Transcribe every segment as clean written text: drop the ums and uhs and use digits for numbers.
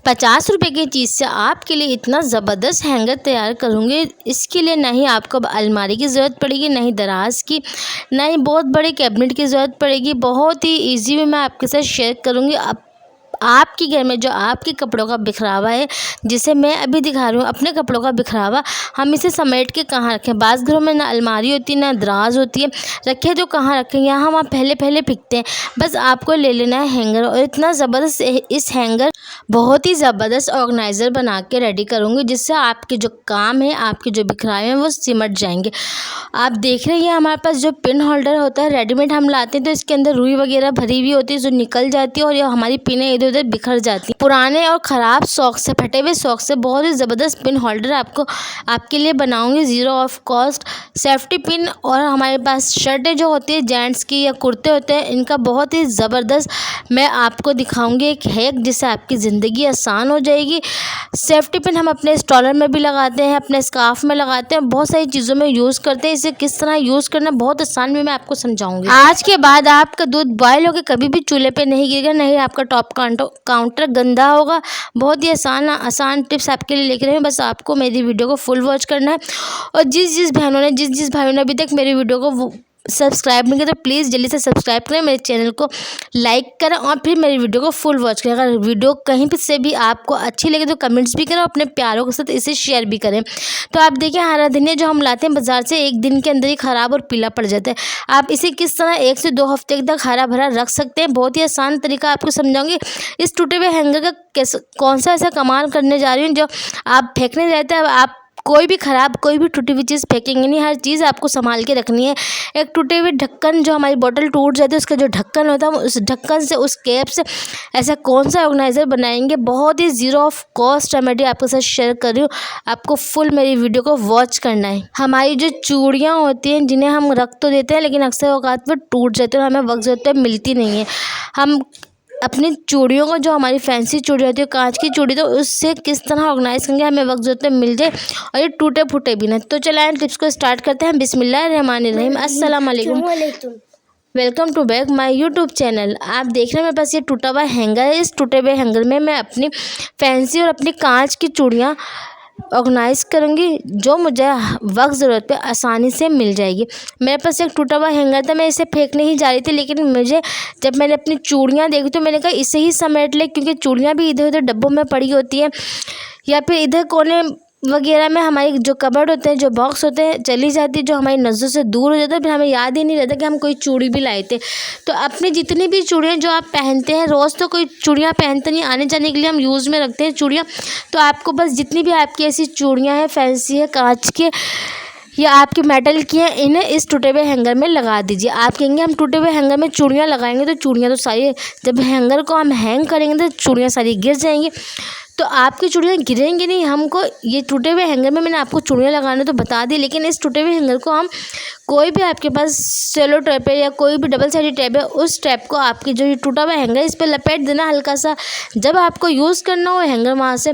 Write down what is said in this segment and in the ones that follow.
50 रुपये की चीज़ से आपके लिए इतना ज़बरदस्त हैंगर तैयार करूँगी। इसके लिए ना ही आपको अलमारी की ज़रूरत पड़ेगी, ना ही दराज की, ना ही बहुत बड़े कैबिनेट की ज़रूरत पड़ेगी। बहुत ही ईजी वे मैं आपके साथ शेयर करूँगी। आपके घर में जो आपके कपड़ों का बिखरावा है, जिसे मैं अभी दिखा रही हूँ अपने कपड़ों का बिखरावा, हम इसे समेट के कहाँ रखें। बाज़ घरों में ना अलमारी होती है ना दराज होती है, रखे तो कहाँ रखें, यहाँ वहाँ पहले पहले फेंकते हैं। बस आपको ले लेना है हैंगर, और इतना ज़बरदस्त इस हैंगर बहुत ही ज़बरदस्त ऑर्गेनाइज़र बना के रेडी करूँगी, जिससे आपके जो काम है, आपके जो बिखराए हैं वो सिमट जाएंगे। आप देख रहे हैं हमारे पास जो पिन होल्डर होता है रेडीमेड हम लाते हैं, तो इसके अंदर रुई वगैरह भरी हुई होती है जो निकल जाती है और ये हमारी पिनें इधर उधर बिखर जाती है। पुराने और ख़राब सॉक्स से, फटे हुए सॉक्स से बहुत ही ज़बरदस्त पिन होल्डर आपके लिए बनाऊंगी, zero of cost safety pin. और हमारे पास शर्टें जो होती है जेंट्स की या कुर्ते होते हैं, इनका बहुत ही ज़बरदस्त मैं आपको दिखाऊंगी एक हैक, जिससे आपकी ज़िंदगी आसान हो जाएगी। सेफ्टी पिन हम अपने स्टॉलर में भी लगाते हैं, अपने स्कार्फ में लगाते हैं, बहुत सारी चीज़ों में यूज़ करते हैं। इसे किस तरह यूज़ करना बहुत आसान भी मैं आपको समझाऊंगी। आज के बाद आपका दूध बॉयल होकर कभी भी चूल्हे पे नहीं गिरेगा, नहीं आपका टॉप काउंटर गंदा होगा। बहुत ही आसान टिप्स आपके लिए लेकर आए हैं। बस आपको मेरी वीडियो को फुल वॉच करना है। और जिस भाइयों ने अभी तक मेरी वीडियो को सब्सक्राइब नहीं किया तो प्लीज़ जल्दी से सब्सक्राइब करें, मेरे चैनल को लाइक करें और फिर मेरी वीडियो को फुल वॉच करें। अगर वीडियो कहीं पर से भी आपको अच्छी लगे तो कमेंट्स भी करें और अपने प्यारों के साथ इसे शेयर भी करें। तो आप देखिए हरा धनिया जो हम लाते हैं बाज़ार से, एक दिन के अंदर ही ख़राब और पीला पड़ जाता है। आप इसे किस तरह 1 से 2 हफ्ते तक हरा भरा रख सकते हैं, बहुत ही आसान तरीका आपको समझाऊंगी। इस टूटे हुए हैंगर का कौन सा ऐसा कमाल करने जा रही हूँ जो आप फेंकने जाते हैं। आप कोई भी टूटी हुई चीज़ फेंकेंगे नहीं, हर चीज़ आपको संभाल के रखनी है। एक टूटे हुए ढक्कन, जो हमारी बोतल टूट जाती है उसका जो ढक्कन होता है, उस ढक्कन से, उस कैप से ऐसा कौन सा ऑर्गेनाइज़र बनाएंगे, बहुत ही ज़ीरो ऑफ कॉस्ट रेमेडी आपके साथ शेयर कर रही हूँ। आपको फुल मेरी वीडियो को वॉच करना है। हमारी जो चूड़ियाँ होती हैं जिन्हें हम रख तो देते हैं, लेकिन अक्सर औकात पर टूट जाते हैं और हमें वक्त ज़रूरत है मिलती नहीं है। हम अपनी चूड़ियों को, जो हमारी फैंसी चूड़ी होती है कांच की चूड़ी, तो उससे किस तरह ऑर्गेनाइज करेंगे हमें वक्त ज़रूरत मिल जाए और ये टूटे फूटे भी ना। तो चलाएं टिप्स को स्टार्ट करते हैं। बिस्मिल्लाहिर्रहमानिर्रहीम। अस्सलाम वालेकुम, welcome to back my YouTube channel. आप देख रहे हैं मेरे पास ये टूटा हुआ हैंगर है। इस टूटे हुए हैंगर में मैं अपनी फैंसी और अपनी कांच की चूड़ियाँ ऑर्गेनाइज़ करूँगी, जो मुझे वक्त ज़रूरत पे आसानी से मिल जाएगी। मेरे पास एक टूटा हुआ हैंगर था, मैं इसे फेंकने ही जा रही थी, लेकिन जब मैंने अपनी चूड़ियाँ देखी तो मैंने कहा इसे ही समेट ले, क्योंकि चूड़ियाँ भी इधर उधर डब्बों में पड़ी होती हैं या फिर इधर कोने वगैरह में हमारी जो कबर्ड होते हैं, जो बॉक्स होते हैं, चली जाती है, जो हमारी नज़रों से दूर हो जाता है, फिर हमें याद ही नहीं रहता कि हम कोई चूड़ी भी लाए थे। तो अपनी जितनी भी चूड़ियाँ जो आप पहनते हैं रोज़, तो कोई चूड़ियाँ पहनते नहीं, आने जाने के लिए हम यूज़ में रखते हैं चूड़ियाँ। तो आपको बस जितनी भी आपकी ऐसी चूड़ियाँ हैं, फैंसी है, कांच के या आपके मेटल की हैं, इन्हें इस टूटे हुए हैंगर में लगा दीजिए। आप कहेंगे हम टूटे हुए हैंगर में चूड़ियाँ लगाएंगे तो चूड़ियाँ तो सारी, जब हैंगर को हम हैंग करेंगे तो चूड़ियाँ सारी गिर जाएंगी। तो आपकी चूड़ियाँ गिरेंगी नहीं। हमको ये टूटे हुए हैंगर में मैंने आपको चूड़ियाँ लगाने तो बता दी, लेकिन इस टूटे हुए हैंगर को हम कोई भी, आपके पास सेलो टेप है या कोई भी डबल साइडेड टेप है, उस टेप को आपकी जो ये टूटा हुआ हैंगर इस पर लपेट देना हल्का सा। जब आपको यूज़ करना हो हैंगर, वहाँ से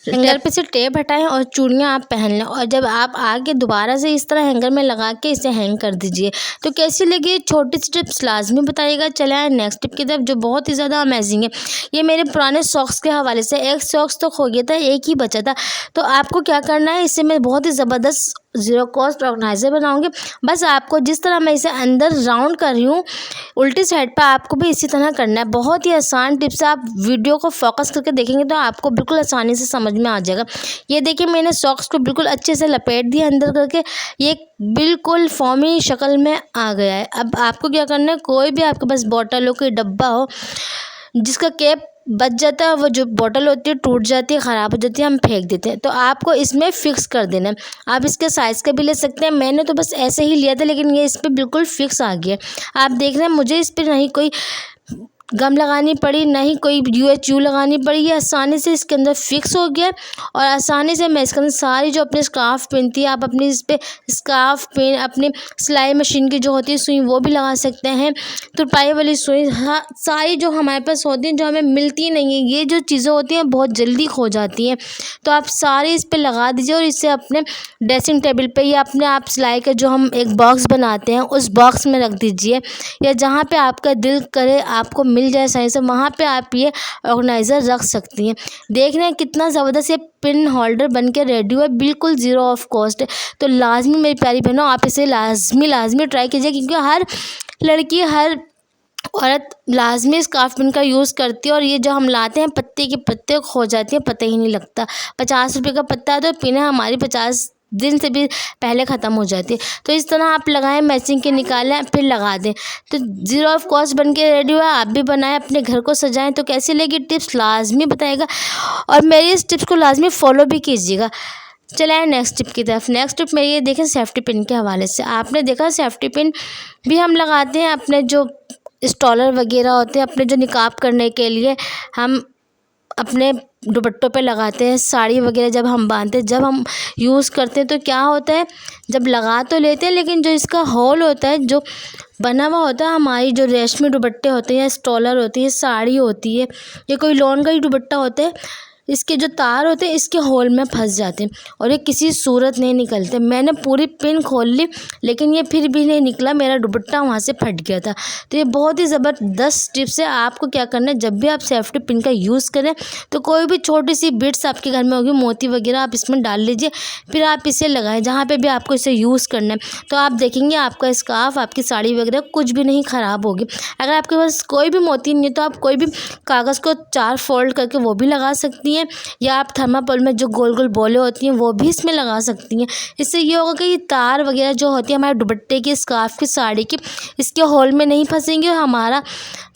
हैंगर पे से टेप हटाएं और चूड़ियाँ आप पहन लें। और जब आप आके दोबारा से इस तरह हैंगर में लगा के इसे हैंग कर दीजिए। तो कैसी लगी छोटी सी टिप्स लाजमी बताइएगा। चले आए नेक्स्ट टिप की तरफ, जो बहुत ही ज़्यादा अमेजिंग है। ये मेरे पुराने सॉक्स के हवाले से, एक सॉक्स तो खो गया था, एक ही बचा था। तो आपको क्या करना है, इससे मैं बहुत ही ज़बरदस्त ज़ीरो कॉस्ट ऑर्गेनाइज़र बनाऊंगी। बस आपको जिस तरह मैं इसे अंदर राउंड कर रही हूँ उल्टी साइड पर, आपको भी इसी तरह करना है। बहुत ही आसान टिप्स, आप वीडियो को फोकस करके देखेंगे तो आपको बिल्कुल आसानी से समझ में आ जाएगा। ये देखिए मैंने सॉक्स को बिल्कुल अच्छे से लपेट दिया अंदर करके, ये बिल्कुल फॉर्मी शक्ल में आ गया है। अब आपको क्या करना है, कोई भी आपके पास बॉटल हो, कोई डब्बा हो जिसका कैप बच जाता है, वो जो बोतल होती है टूट जाती है, ख़राब हो जाती है, हम फेंक देते हैं। तो आपको इसमें फ़िक्स कर देना है। आप इसके साइज़ का भी ले सकते हैं, मैंने तो बस ऐसे ही लिया था, लेकिन ये इस पर बिल्कुल फ़िक्स आ गया। आप देख रहे हैं मुझे इस पर नहीं कोई गम लगानी पड़ी, ना ही कोई UHU लगानी पड़ी। ये आसानी से इसके अंदर फिक्स हो गया और आसानी से मैं इसके अंदर सारी जो अपनी स्कार्फ पिन थी, आप अपनी इस पर स्कार्फ पिन, अपनी सिलाई मशीन की जो होती है सुई, वो भी लगा सकते हैं। तुरपाई वाली सुई, हाँ, सारी जो हमारे पास होती हैं, जो हमें मिलती नहीं है, ये जो चीज़ें होती हैं बहुत जल्दी खो जाती हैं। तो आप सारे इस पर लगा दीजिए और इसे अपने ड्रेसिंग टेबल पर या अपने आप सिलाई का जो हम एक बॉक्स बनाते हैं उस बॉक्स में रख दीजिए, या जहाँ पर आपका दिल करे आपको मिल जाए सही से, वहाँ पे आप ये ऑर्गेनाइज़र रख सकती हैं। देख रहे हैं कितना ज़बरदस्त ये पिन होल्डर बन के रेडी हुआ है, बिल्कुल ज़ीरो ऑफ कॉस्ट है। तो लाजमी मेरी प्यारी बहनों आप इसे लाजमी ट्राई कीजिए, क्योंकि हर लड़की, हर औरत लाजमी स्कार्फ पिन का यूज़ करती है। और ये जो हम लाते हैं पत्ते के पत्ते खो जाती है, पता ही नहीं लगता। 50 रुपये का पत्ता है तो पिन हमारी 50 दिन से भी पहले ख़त्म हो जाती है। तो इस तरह आप लगाएं, मैचिंग के निकालें, फिर लगा दें, तो ज़ीरो ऑफ कॉस्ट बन के रेडी हुआ। आप भी बनाएं, अपने घर को सजाएं। तो कैसी लगी टिप्स लाजमी बताइएगा, और मेरी इस टिप्स को लाजमी फॉलो भी कीजिएगा। चले आए नेक्स्ट टिप की तरफ। नेक्स्ट टिप मेरी ये देखें सेफ्टी पिन के हवाले से। आपने देखा सेफ्टी पिन भी हम लगाते हैं अपने जो स्टॉलर वगैरह होते हैं, अपने जो निकाब करने के लिए हम अपने दुपट्टों पे लगाते हैं, साड़ी वगैरह जब हम बांधते हैं, जब हम यूज़ करते हैं तो क्या होता है, जब लगा तो लेते हैं लेकिन जो इसका होल होता है, जो बना हुआ होता है, हमारी जो रेशमी दुपट्टे होते हैं या स्टॉलर होती है, साड़ी होती है या कोई लॉन का ही दुपट्टा होता है, इसके जो तार होते हैं इसके होल में फंस जाते हैं और ये किसी सूरत नहीं निकलते। मैंने पूरी पिन खोल ली लेकिन ये फिर भी नहीं निकला, मेरा दुपट्टा वहाँ से फट गया था। तो ये बहुत ही ज़बरदस्त टिप्स है। आपको क्या करना है, जब भी आप सेफ्टी पिन का यूज़ करें तो कोई भी छोटी सी बिट्स आपके घर में होगी, मोती वगैरह, आप इसमें डाल लीजिए, फिर आप इसे लगाएं जहाँ पर भी आपको इसे यूज़ करना है। तो आप देखेंगे आपका स्कार्फ, आपकी साड़ी वगैरह कुछ भी नहीं ख़राब होगी। अगर आपके पास कोई भी मोती नहीं है तो आप कोई भी कागज़ को 4 फोल्ड करके वो भी लगा सकती हैं, या आप थर्माकोल में जो गोल गोल बोले होती हैं वो भी इसमें लगा सकती हैं। इससे ये होगा कि ये तार वगैरह जो होती है हमारे दुपट्टे की, स्कार्फ की, साड़ी की, इसके होल में नहीं फंसेंगी और हमारा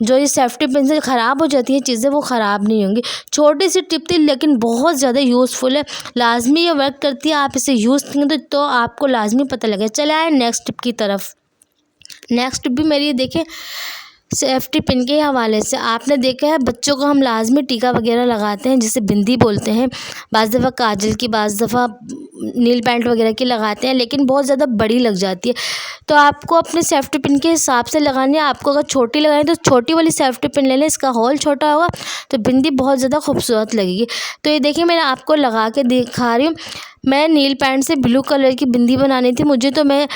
जो ये सेफ्टी पिन से ख़राब हो जाती हैं चीज़ें वो ख़राब नहीं होंगी। छोटी सी टिप थी लेकिन बहुत ज़्यादा यूज़फुल है, लाजमी ये वर्क करती है। आप इसे यूज़ करेंगे तो आपको लाजमी पता लगे। चले आए नेक्स्ट टिप की तरफ। नेक्स्ट टिप भी मेरी देखें सेफ्टी पिन के हवाले से। आपने देखा है बच्चों को हम लाजमी टीका वगैरह लगाते हैं, जिसे बिंदी बोलते हैं, बाज़ दफ़ा काजल की, बाज़ दफ़ा नील पैंट वगैरह की लगाते हैं, लेकिन बहुत ज़्यादा बड़ी लग जाती है। तो आपको अपने सेफ्टी पिन के हिसाब से लगानी है। आपको अगर छोटी लगानी है तो छोटी वाली सेफ्टी पिन ले लें, इसका होल छोटा होगा तो बिंदी बहुत ज़्यादा खूबसूरत लगेगी। तो ये देखिए मैं आपको लगा के दिखा रही हूँ। मैं नील पैंट से ब्लू कलर की बिंदी बनानी थी मुझे, तो मैं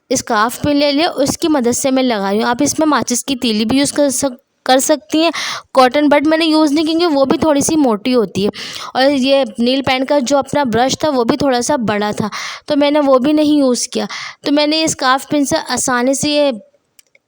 स्कार्फ पिन ले लिया, उसकी मदद से मैं लगा रही हूँ। आप इसमें माचिस की तीली भी यूज़ कर सकती हैं, कॉटन बड मैंने यूज़ नहीं, क्योंकि वो भी थोड़ी सी मोटी होती है, और ये नील पैंट का जो अपना ब्रश था वो भी थोड़ा सा बड़ा था तो मैंने वो भी नहीं यूज़ किया। तो मैंने ये स्कार्फ पिन से आसानी से ये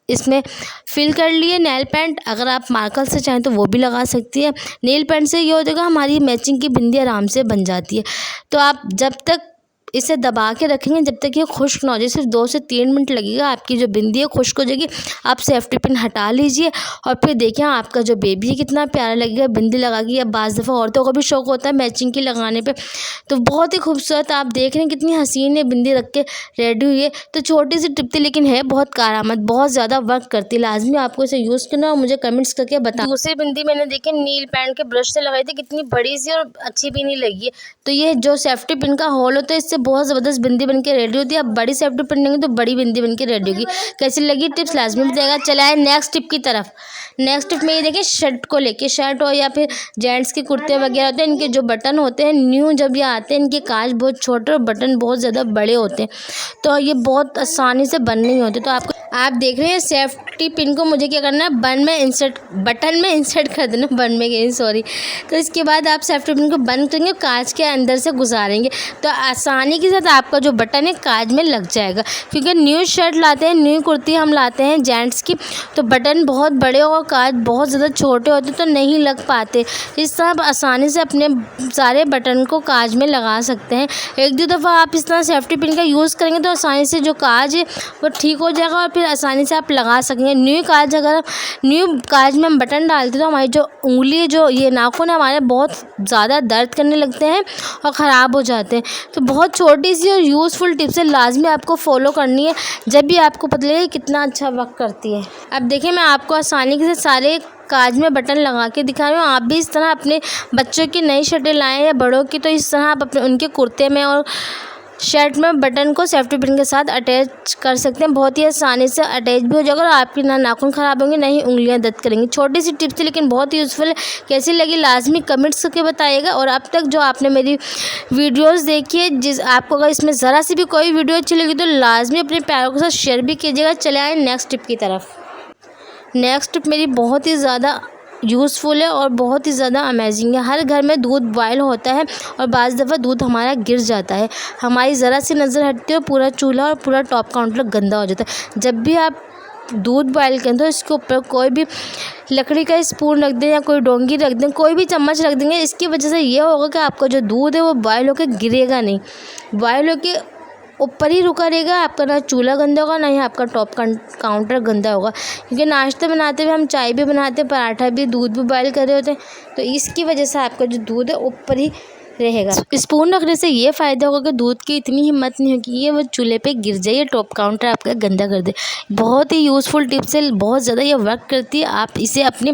इसमें फिल कर लिए नेल पेंट। अगर आप मार्कर से चाहें तो वो भी लगा सकती है। नेल पेंट से ये हो जाएगा हमारी मैचिंग की बिंदी आराम से बन जाती है। तो आप जब तक इसे दबा के रखेंगे जब तक ये खुश्क ना हो जाए, सिर्फ 2 से 3 मिनट लगेगा, आपकी जो बिंदी है खुश्क हो जाएगी। आप सेफ्टी पिन हटा लीजिए और फिर देखिए आपका जो बेबी है कितना प्यारा लगेगा बिंदी लगा के। या बाज़ दफ़ा औरतों को भी शौक होता है मैचिंग की लगाने पे, तो बहुत ही खूबसूरत आप देख रहे हैं कितनी हसीन है बिंदी रख के रेडी हुई है। तो छोटी सी टिप थी लेकिन है बहुत कारआमद, बहुत ज़्यादा वर्क करती है। लाजमी आपको इसे यूज़ करना और मुझे कमेंट्स करके बताना। दूसरी बिंदी मैंने देखी नील पैंट के ब्रश से लगाई थी, कितनी बड़ी सी और अच्छी भी नहीं लगी। तो ये जो सेफ्टी पिन का होल होता है इससे बहुत ज़बरदस्त बिंदी बन के रेडी होती है। अब बड़ी सेफ्टी पिन लेंगे तो बड़ी बिंदी बन के रेडी होगी। कैसी लगी टिप्स लाजमी बताएगा। चला है नेक्स्ट टिप की तरफ। नेक्स्ट टिप में ये देखिए शर्ट को लेके, शर्ट हो या फिर जेंट्स के कुर्ते वगैरह होते हैं, इनके जो बटन होते हैं न्यू जब ये आते हैं इनके काज बहुत छोटे और बटन बहुत ज़्यादा बड़े होते हैं, तो ये बहुत आसानी से बंद नहीं होते। तो आप देख रहे हैं सेफ्टी पिन को मुझे क्या करना है, बटन में इंसर्ट कर देना, बन में गई सॉरी। तो इसके बाद आप सेफ्टी पिन को बंद करेंगे, कांच के अंदर से गुजारेंगे तो आसानी के साथ आपका जो बटन है कांच में लग जाएगा। क्योंकि न्यू शर्ट लाते हैं, न्यू कुर्ती हम लाते हैं जेंट्स की, तो बटन बहुत बड़े और कांच बहुत ज़्यादा छोटे होते तो नहीं लग पाते। इस तरह आप आसानी से अपने सारे बटन को कांच में लगा सकते हैं। 1-2 दफ़ा आप इस तरह सेफ्टी पिन का यूज़ करेंगे तो आसानी से जो कांच है वो ठीक हो जाएगा और फिर आसानी से आप लगा सकेंगे। न्यू कांच में हम बटन डालते हैं तो हमारी जो उंगली है, जो ये नाखून है हमारे, बहुत ज़्यादा दर्द करने लगते हैं और ख़राब हो जाते हैं। तो बहुत छोटी सी और यूज़फुल टिप्स है, लाजमी आपको फॉलो करनी है जब भी आपको पता लगे कितना अच्छा वर्क करती है। अब देखिए मैं आपको आसानी से सारे काज में बटन लगा के दिखा रही हूँ। आप भी इस तरह अपने बच्चों की नई शर्टें लाएँ या बड़ों की, तो इस तरह आप अपने उनके कुर्ते में और शर्ट में बटन को सेफ्टी पिन के साथ अटैच कर सकते हैं। बहुत ही आसानी से अटैच भी हो जाएगा और आपकी ना नाखून ख़राब होंगे ना ही उंगलियां दर्द करेंगी। छोटी सी टिप्स थी लेकिन बहुत यूज़फुल है। कैसी लगी लाजमी कमेंट्स करके बताइएगा। और अब तक जो आपने मेरी वीडियोज़ देखी है, आपको अगर इसमें ज़रा सी भी कोई वीडियो अच्छी लगी तो लाजमी अपने प्यारों के साथ शेयर भी कीजिएगा। चले आए नेक्स्ट टिप की तरफ। नेक्स्ट टिप मेरी बहुत ही ज़्यादा यूज़फुल है और बहुत ही ज़्यादा अमेजिंग है। हर घर में दूध बॉयल होता है और बाज़ दफ़ा दूध हमारा गिर जाता है, हमारी ज़रा सी नज़र हटती है, पूरा चूल्हा और पूरा टॉप काउंटर गंदा हो जाता है। जब भी आप दूध बॉयल करें तो इसके ऊपर कोई भी लकड़ी का स्पून रख दें या कोई डोंगी रख दें, कोई भी चम्मच रख देंगे, इसकी वजह से ये होगा कि आपका जो दूध है वो बॉयल होकर गिरेगा नहीं, बॉयल होकर ऊपर ही रुका रहेगा। आपका ना चूल्हा गंदा होगा, ना ही आपका टॉप काउंटर गंदा होगा, क्योंकि नाश्ता बनाते हुए हम चाय भी बनाते हैं, पराठा भी, दूध भी बॉयल कर रहे होते हैं, तो इसकी वजह से आपका जो दूध है ऊपर ही रहेगा। स्पून रखने से ये फ़ायदा होगा कि दूध की इतनी हिम्मत नहीं होगी कि ये वो चूल्हे पे गिर जाए या टॉप काउंटर आपका गंदा कर दे। बहुत ही यूज़फुल टिप्स है, बहुत ज़्यादा ये वर्क करती है। आप इसे अपनी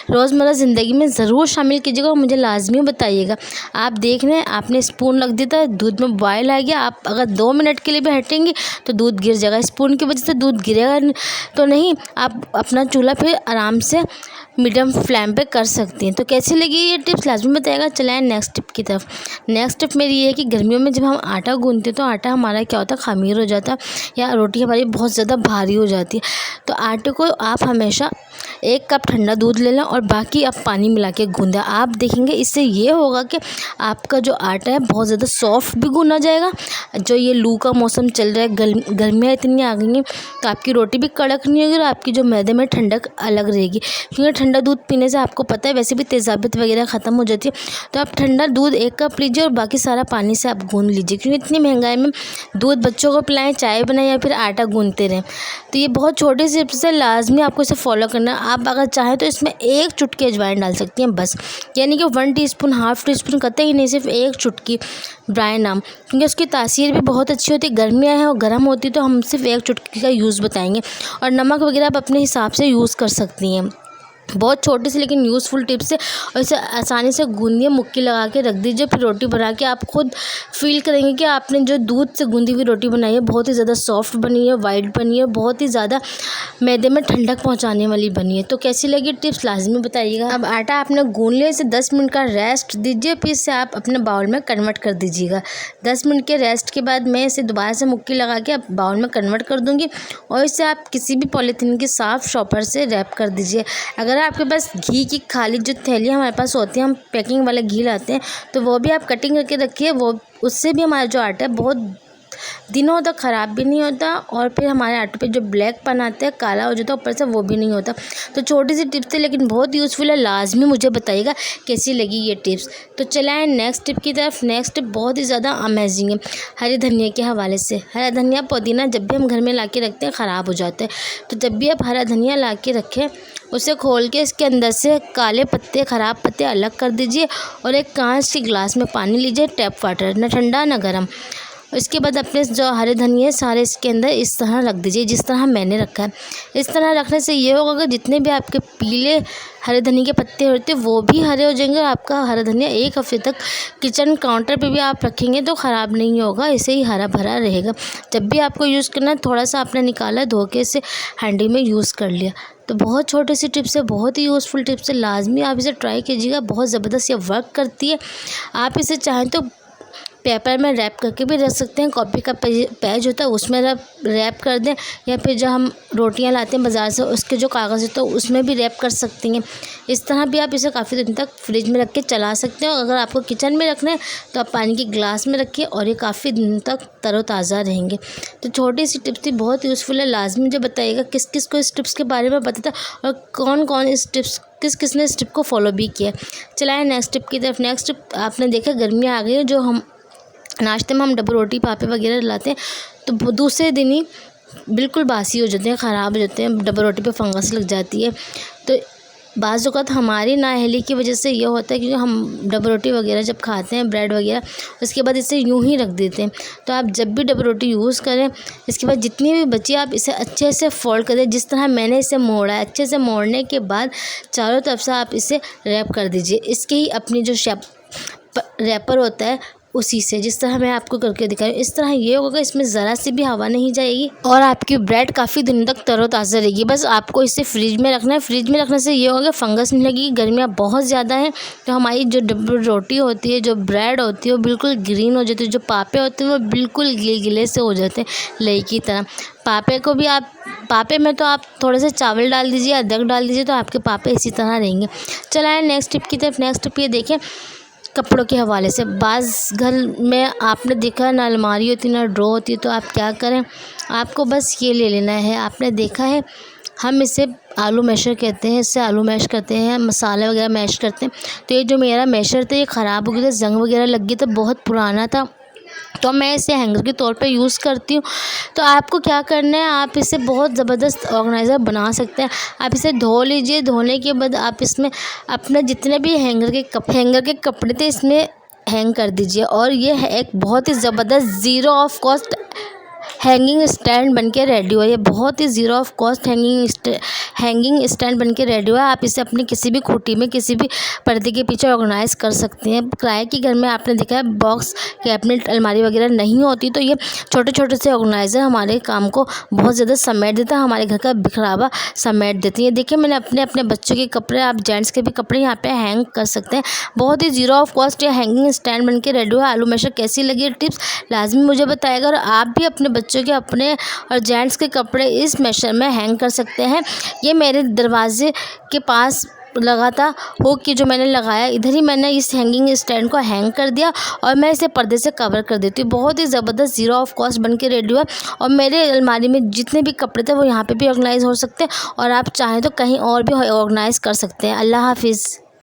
रोज़मर्रा ज़िंदगी में ज़रूर शामिल कीजिएगा और मुझे लाजमी बताइएगा। आप देख रहे हैं, आपने स्पून रख दिया था, दूध में बॉयल आ गया, आप अगर 2 मिनट के लिए भी हटेंगे तो दूध गिर जाएगा। स्पून की वजह से दूध गिरेगा तो नहीं, आप अपना चूल्हा फिर आराम से मीडियम फ्लेम पे कर सकती हैं। तो कैसी लगी ये टिप्स लाजमी बताइएगा। चलाएं नेक्स्ट टिप की तरफ। नेक्स्ट टिप मेरी ये है कि गर्मियों में जब हम आटा गूंथते हैं तो आटा हमारा क्या होता है, खमीर हो जाता है या रोटी हमारी बहुत ज़्यादा भारी हो जाती है। तो आटे को आप हमेशा 1 कप ठंडा दूध ले लें और बाकी आप पानी मिला के गूंदें। आप देखेंगे इससे ये होगा कि आपका जो आटा है बहुत ज़्यादा सॉफ्ट भी गूंदा जाएगा। जो ये लू का मौसम चल रहा है, गर्मियाँ इतनी आ गई हैं, तो आपकी रोटी भी कड़क नहीं होगी और आपकी जो मैदे में ठंडक अलग रहेगी, क्योंकि ठंडा दूध पीने से आपको पता है वैसे भी तेज़ाबियत वगैरह ख़त्म हो जाती है। तो आप ठंडा दूध 1 कप लीजिए और बाकी सारा पानी से आप गूंद लीजिए, क्योंकि इतनी महंगाई में दूध बच्चों को पिलाएं, चाय बनाएं या फिर आटा गूंदते रहें। तो ये बहुत छोटी सी टिप्स है, लाजमी आपको इसे फॉलो करना है। आप अगर चाहें तो इसमें 1 चुटकी अजवाइन डाल सकती हैं बस, यानी कि 1 टीस्पून, हाफ़ टीस्पून कतई नहीं, सिर्फ 1 चुटकी ब्रायन नाम, क्योंकि उसकी तासीर भी बहुत अच्छी होती है। गर्मियाँ हैं और गर्म होती है तो हम सिर्फ 1 चुटकी का यूज़ बताएंगे, और नमक वगैरह आप अपने हिसाब से यूज़ कर सकती हैं। बहुत छोटी सी लेकिन यूज़फुल टिप्स है, और इसे आसानी से गूंदिए, मुक्की लगा के रख दीजिए, फिर रोटी बना के आप खुद फील करेंगे कि आपने जो दूध से गूंदी हुई रोटी बनाई है बहुत ही ज़्यादा सॉफ्ट बनी है, वाइट बनी है, बहुत ही ज़्यादा मैदे में ठंडक पहुंचाने वाली बनी है। तो कैसी लगी टिप्स लाजमी बताइएगा। अब आटा आपने गूंद लिया, इसे 10 मिनट का रेस्ट दीजिए, फिर इसे आप अपने बाउल में कन्वर्ट कर दीजिएगा। 10 मिनट के रेस्ट के बाद मैं इसे दोबारा से मुक्की लगा के अब बाउल में कन्वर्ट कर दूँगी, और इसे आप किसी भी पॉलीथीन के साफ शॉपर से रैप कर दीजिए। अगर आपके पास घी की खाली जो थैली हमारे पास होती है, हम पैकिंग वाले घी लाते हैं, तो वो भी आप कटिंग करके रखिए, वो उससे भी हमारा जो आटा है बहुत दिनों तक ख़राब भी नहीं होता, और फिर हमारे आटे पे जो ब्लैक पन आता है, काला हो जाता है ऊपर से, वो भी नहीं होता। तो छोटी सी टिप्स थी लेकिन बहुत यूज़फुल है, लाजमी मुझे बताइएगा कैसी लगी ये टिप्स। तो चलाएं नेक्स्ट टिप की तरफ। नेक्स्ट टिप बहुत ही ज़्यादा अमेजिंग है, हरी धनिया के हवाले से। हरा धनिया पुदीना जब भी हम घर में ला के रखते हैं ख़राब हो जाता है, तो जब भी आप हरा धनिया ला के रखें, उसे खोल के इसके अंदर से काले पत्ते, ख़राब पत्ते अलग कर दीजिए, और एक कांच के गिलास में पानी लीजिए, टैप वाटर, ना ठंडा ना गर्म। इसके बाद अपने जो हरे धनिया सारे इसके अंदर इस तरह रख दीजिए, जिस तरह मैंने रखा है। इस तरह रखने से ये होगा कि जितने भी आपके पीले हरे धनिया के पत्ते होते हैं वो भी हरे हो जाएंगे, और आपका हरा धनिया 1 हफ्ते तक किचन काउंटर पे भी आप रखेंगे तो ख़राब नहीं होगा, ऐसे ही हरा भरा रहेगा। जब भी आपको यूज़ करना है, थोड़ा सा आपने निकाला, धो के इसे हैंडी में यूज़ कर लिया। तो बहुत छोटी सी टिप्स है, बहुत ही यूज़फुल टिप्स है, लाजमी आप इसे ट्राई कीजिएगा, बहुत ज़बरदस्त ये वर्क करती है। आप इसे चाहें तो पेपर में रैप करके भी रख सकते हैं, कॉपी का पेज होता है उसमें रैप कर दें, या फिर जो हम रोटियां लाते हैं बाज़ार से उसके जो कागज़ होता है उसमें भी रैप कर सकती हैं। इस तरह भी आप इसे काफ़ी दिन तक फ्रिज में रख के चला सकते हैं, और अगर आपको किचन में रखना है तो आप पानी के गिलास में रखिए, और ये काफ़ी दिन तक तरोताज़ा रहेंगे। तो छोटी सी टिप्स थी, बहुत यूज़फुल है, लाजमी मुझे बताइएगा किस किस को इस टिप्स के बारे में पता था, और कौन कौन इस टिप्स किसने इस टिप को फॉलो भी किया। चलाएँ नेक्स्ट टिप की तरफ। नेक्स्ट टिप आपने देखा, गर्मियाँ आ गई है, जो हम नाश्ते में हम डब्बा रोटी पापे वगैरह लाते हैं, तो दूसरे दिन ही बिल्कुल बासी हो जाते हैं, ख़राब हो जाते हैं, डब्बा रोटी पे फंगस लग जाती है। तो बाज़ औक़ात हमारी नाअहली की वजह से ये होता है, क्योंकि हम डब्बा रोटी वगैरह जब खाते हैं, ब्रेड वगैरह, उसके बाद इसे यूं ही रख देते हैं। तो आप जब भी डब्बा रोटी यूज़ करें, इसके बाद जितनी भी बची आप इसे अच्छे से फोल्ड कर दें, जिस तरह मैंने इसे मोड़ा है। अच्छे से मोड़ने के बाद चारों तरफ से आप इसे रैप कर दीजिए, इसके ही अपनी जो रैपर होता है उसी से, जिस तरह मैं आपको करके दिखाई, इस तरह ये होगा, इसमें ज़रा सी भी हवा नहीं जाएगी, और आपकी ब्रेड काफ़ी दिन तक तरोताज़ा रहेगी। बस आपको इसे फ्रिज में रखना है। फ्रिज में रखने से ये होगा फंगस नहीं लगेगी। गर्मियाँ बहुत ज़्यादा हैं, तो हमारी जो रोटी होती है, जो ब्रेड होती है, वो बिल्कुल ग्रीन हो जाती है, जो पापे होते हैं वो बिल्कुल गिले गिले से हो जाते हैं, लई की तरह। पापे को भी आप पापे में तो आप थोड़े से चावल डाल दीजिए, अदरक डाल दीजिए, तो आपके पापे इसी तरह रहेंगे। चलाएँ नेक्स्ट टिप की तरफ। नेक्स्ट टिप ये देखें, कपड़ों के हवाले से। बाज़ घर में आपने देखा है ना अलमारी होती ना ड्रॉ होती है, तो आप क्या करें, आपको बस ये ले लेना है। आपने देखा है हम इसे आलू मैशर कहते हैं, इससे आलू मैश करते हैं, मसाले वगैरह मैश करते हैं। तो ये जो मेरा मैशर था ये ख़राब हो गया था, जंग वगैरह लग गई, तो बहुत पुराना था, तो मैं इसे हैंगर के तौर पे यूज़ करती हूँ। तो आपको क्या करना है, आप इसे बहुत ज़बरदस्त ऑर्गेनाइज़र बना सकते हैं। आप इसे धो लीजिए, धोने के बाद आप इसमें अपने जितने भी हैंगर के कपड़े थे इसमें हैंग कर दीजिए। और ये है एक बहुत ही ज़बरदस्त zero of cost hanging stand बनके रेडी हुआ। ये बहुत ही zero of cost hanging stand बनके रेडी हुआ है। आप इसे अपनी किसी भी खूंटी में, किसी भी पर्दे के पीछे ऑर्गेनाइज़ कर सकते हैं। किराए के घर में आपने देखा है बॉक्स, कैबिनेट, अलमारी वगैरह नहीं होती, तो ये छोटे छोटे से ऑर्गेनाइज़र हमारे काम को बहुत ज़्यादा समेट देता है, हमारे घर का बिखरावा समेट देती है। देखिए मैंने अपने बच्चों के कपड़े, आप जेंट्स के भी कपड़े यहाँ पे हैंग कर सकते हैं। बहुत ही ज़ीरो ऑफ कॉस्ट ये हैंगिंग स्टैंड बनके रेडी हुआ है। आलू मैशर कैसी लगी टिप्स लाजमी मुझे बताएगा। और आप भी अपने बच्चों के, अपने और जेंट्स के कपड़े इस मैशर में हैंग कर सकते हैं। ये मेरे दरवाजे के पास लगा था हुक की, जो मैंने लगाया इधर ही मैंने इस हैंगिंग स्टैंड को हैंग कर दिया और मैं इसे पर्दे से कवर कर देती हूँ। बहुत ही ज़बरदस्त ज़ीरो ऑफ कॉस्ट बन के रेडी हुआ। और मेरे अलमारी में जितने भी कपड़े थे वो यहाँ पे भी ऑर्गेनाइज़ हो सकते हैं, और आप चाहें तो कहीं और भी ऑर्गेनाइज़ कर सकते हैं। अल्लाह हाफिज़।